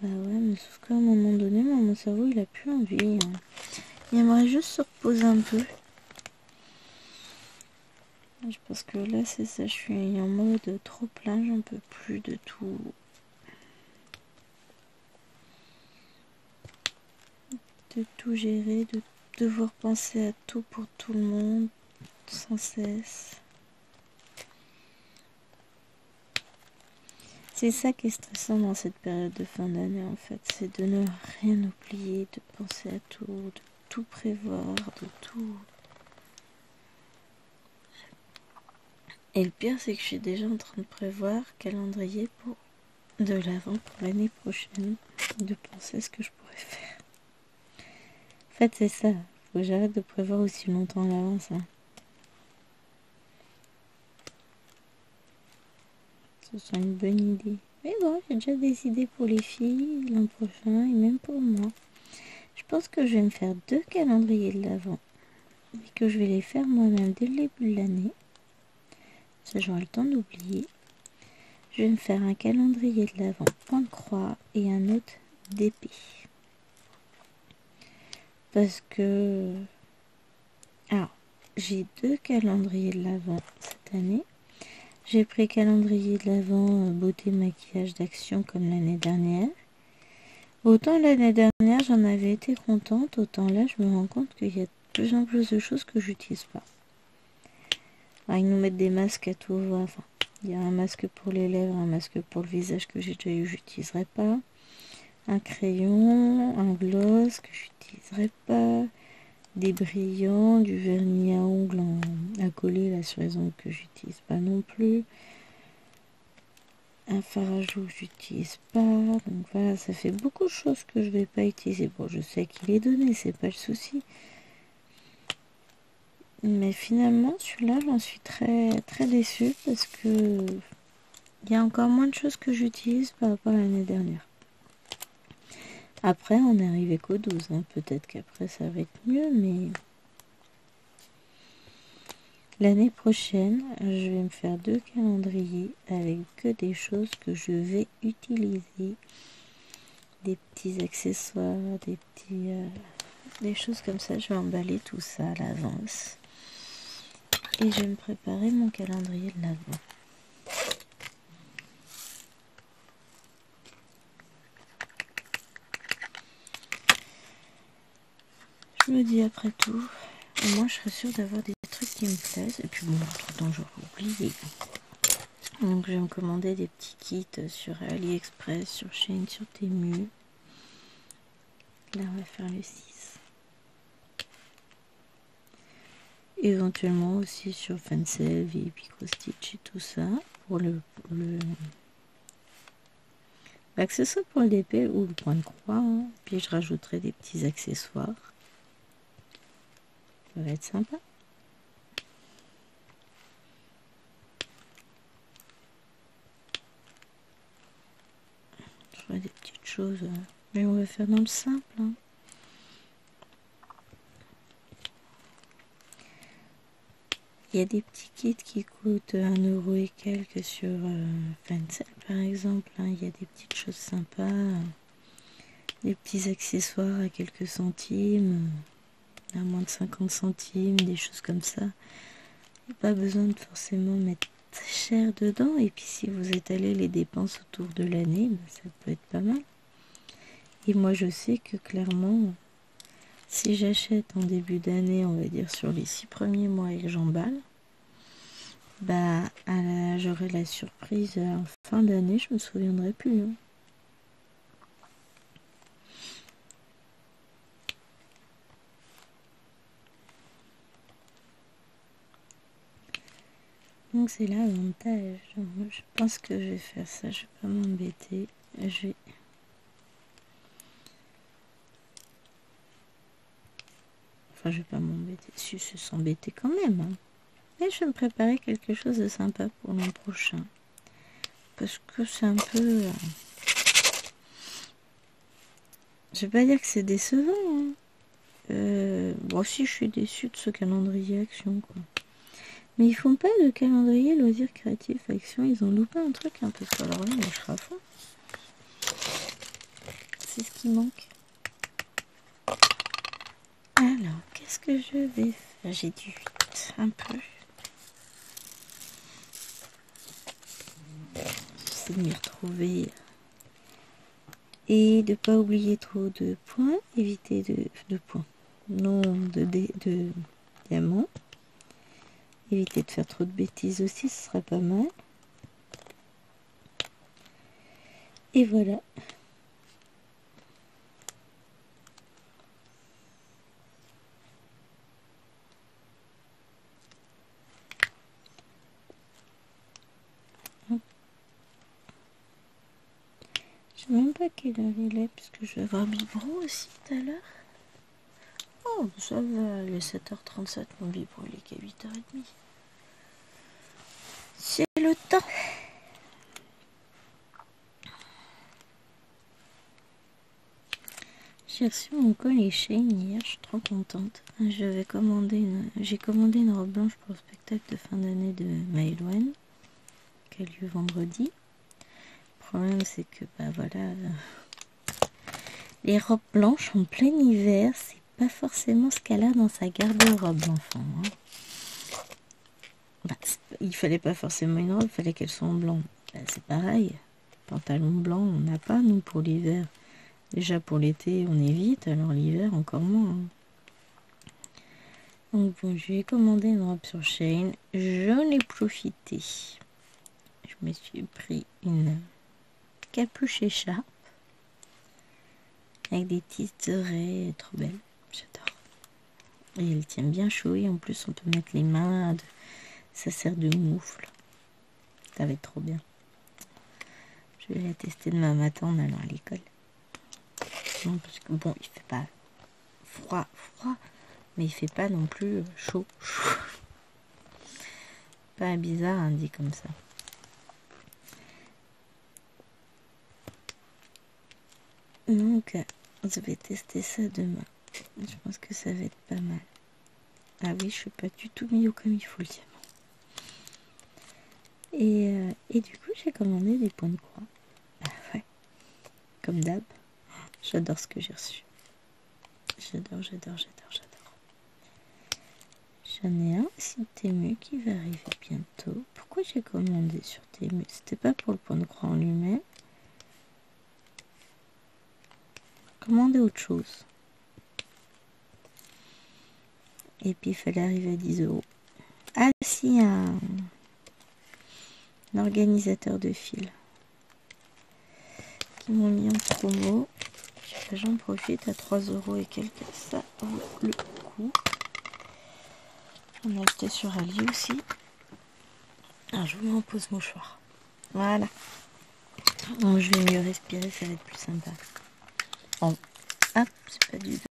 S1: Bah ouais, mais sauf qu'à un moment donné, mon cerveau, il a plus envie. Hein. Il aimerait juste se reposer un peu. Je pense que là, c'est ça, je suis en mode trop plein, j'en peux plus de tout. De tout gérer, de devoir penser à tout pour tout le monde, sans cesse. C'est ça qui est stressant dans cette période de fin d'année, en fait. C'est de ne rien oublier, de penser à tout, de tout prévoir, de tout. Et le pire, c'est que je suis déjà en train de prévoir calendrier pour de l'avant pour l'année prochaine, de penser à ce que je pourrais faire. En fait, c'est ça. Faut que j'arrête de prévoir aussi longtemps à l'avance. Hein. Ce serait une bonne idée. Mais bon, j'ai déjà des idées pour les filles l'an prochain et même pour moi. Je pense que je vais me faire 2 calendriers de l'avant et que je vais les faire moi-même dès le début de l'année. Ça, j'aurai le temps d'oublier. Je vais me faire un calendrier de l'avant point de croix et un autre d'épée. Parce que... Alors, j'ai 2 calendriers de l'avant cette année. J'ai pris calendrier de l'avant beauté, maquillage d'action comme l'année dernière. Autant l'année dernière j'en avais été contente, autant là je me rends compte qu'il y a de plus en plus de choses que j'utilise pas. Alors, ils nous mettent des masques à tout va. Enfin, il y a un masque pour les lèvres, un masque pour le visage que j'ai déjà eu, j'utiliserai pas. Un crayon, un gloss que j'utiliserai pas. Des brillants, du vernis à ongles à coller là sur les ongles que j'utilise pas non plus. Un fard à joues que j'utilise pas. Donc voilà, ça fait beaucoup de choses que je vais pas utiliser. Bon, je sais qu'il est donné, c'est pas le souci. Mais finalement, celui-là, j'en suis très très déçue parce que il y a encore moins de choses que j'utilise par rapport à l'année dernière. Après, on est arrivé qu'au 12. Hein. Peut-être qu'après, ça va être mieux, mais... L'année prochaine, je vais me faire 2 calendriers avec que des choses que je vais utiliser. Des petits accessoires, des choses comme ça. Je vais emballer tout ça à l'avance. Et je vais me préparer mon calendrier de l'avant. Je me dis après tout, au moins je serai sûre d'avoir des trucs qui me plaisent. Et puis bon, entre-temps, j'aurais oublié. Donc je vais me commander des petits kits sur AliExpress, sur Shein, sur Temu. Là on va faire le 6. Éventuellement aussi sur Fansel et Pico Stitch et tout ça. Pour que ce soit pour l'épée ou le point de croix. Hein. Puis je rajouterai des petits accessoires. Ça va être sympa. Je ferai des petites choses. Mais on va faire dans le simple. Hein. Il y a des petits kits qui coûtent 1€ et quelques sur Fansel par exemple. Hein. Il y a des petites choses sympas. Des petits accessoires à quelques centimes. À moins de 50 centimes, des choses comme ça. Il n'y a pas besoin de forcément mettre cher dedans. Et puis si vous étalez les dépenses autour de l'année, ça peut être pas mal. Et moi, je sais que clairement, si j'achète en début d'année, on va dire sur les 6 premiers mois et que j'emballe, bah, j'aurai la surprise en fin d'année, je me souviendrai plus. Hein. Donc c'est l'avantage. Je pense que je vais faire ça, je vais pas m'embêter. Je vais... Enfin, je vais pas m'embêter. Si, je s'embêter quand même. Hein. Mais je vais me préparer quelque chose de sympa pour l'an prochain. Parce que c'est un peu... Je vais pas dire que c'est décevant. Hein. Bon, si je suis déçue de ce calendrier action, quoi. Mais ils font pas de calendrier loisirs créatifs action. Ils ont loupé un truc un peu. Alors là, moi, je serai à fond. C'est ce qui manque. Alors, qu'est-ce que je vais faire? J'ai du 8, un peu. J'essaie de m'y retrouver. Et de pas oublier trop de points. Éviter de points. Non, de diamants. Éviter de faire trop de bêtises aussi, ce serait pas mal. Et voilà. Je sais même pas quelle heure il est, puisque je vais avoir biberon aussi tout à l'heure. Oh, ça va, il est 7h37, mon biberon il est qu'à 8h30. C'est le temps. J'ai reçu mon colis Shein hier, je suis trop contente. J'ai commandé une robe blanche pour le spectacle de fin d'année de Maëlwen, qui a lieu vendredi. Le problème c'est que, bah voilà, les robes blanches en plein hiver, c'est pas forcément ce qu'elle a dans sa garde-robe, l'enfant. Hein. Bah, il fallait pas forcément une robe, il fallait qu'elle soit en blanc. Bah, c'est pareil, pantalon blanc, on n'a pas, nous, pour l'hiver. Déjà pour l'été, on évite, alors l'hiver, encore moins. Hein. Donc bon, je lui ai commandé une robe sur Shein. J'en ai profité. Je me suis pris une capuche écharpe avec des petites oreilles, trop belle. J'adore. Et elle tient bien chaud et en plus on peut mettre les mains. Ça sert de moufle. Ça va être trop bien. Je vais la tester demain matin en allant à l'école. Non, parce que bon, il fait pas froid, mais il fait pas non plus chaud. Pas bizarre, hein, dit comme ça. Donc, je vais tester ça demain. Je pense que ça va être pas mal. Ah oui, je suis pas du tout mis comme il faut le diamant. Et du coup, j'ai commandé des points de croix. Ah ouais, comme d'hab. J'adore ce que j'ai reçu. J'adore. J'en ai un sur Temu qui va arriver bientôt. Pourquoi j'ai commandé sur Temu? C'était pas pour le point de croix en lui-même. Commander autre chose. Et puis il fallait arriver à 10€. Ah si, un organisateur de fil qui m'ont mis en promo. J'en profite à 3€ et quelques. Ça vaut le coup. On a acheté sur Ali aussi. Ah, je vous mets en pause mouchoir. Voilà. Bon, je vais mieux respirer, ça va être plus sympa. Oh. Ah, c'est pas du tout.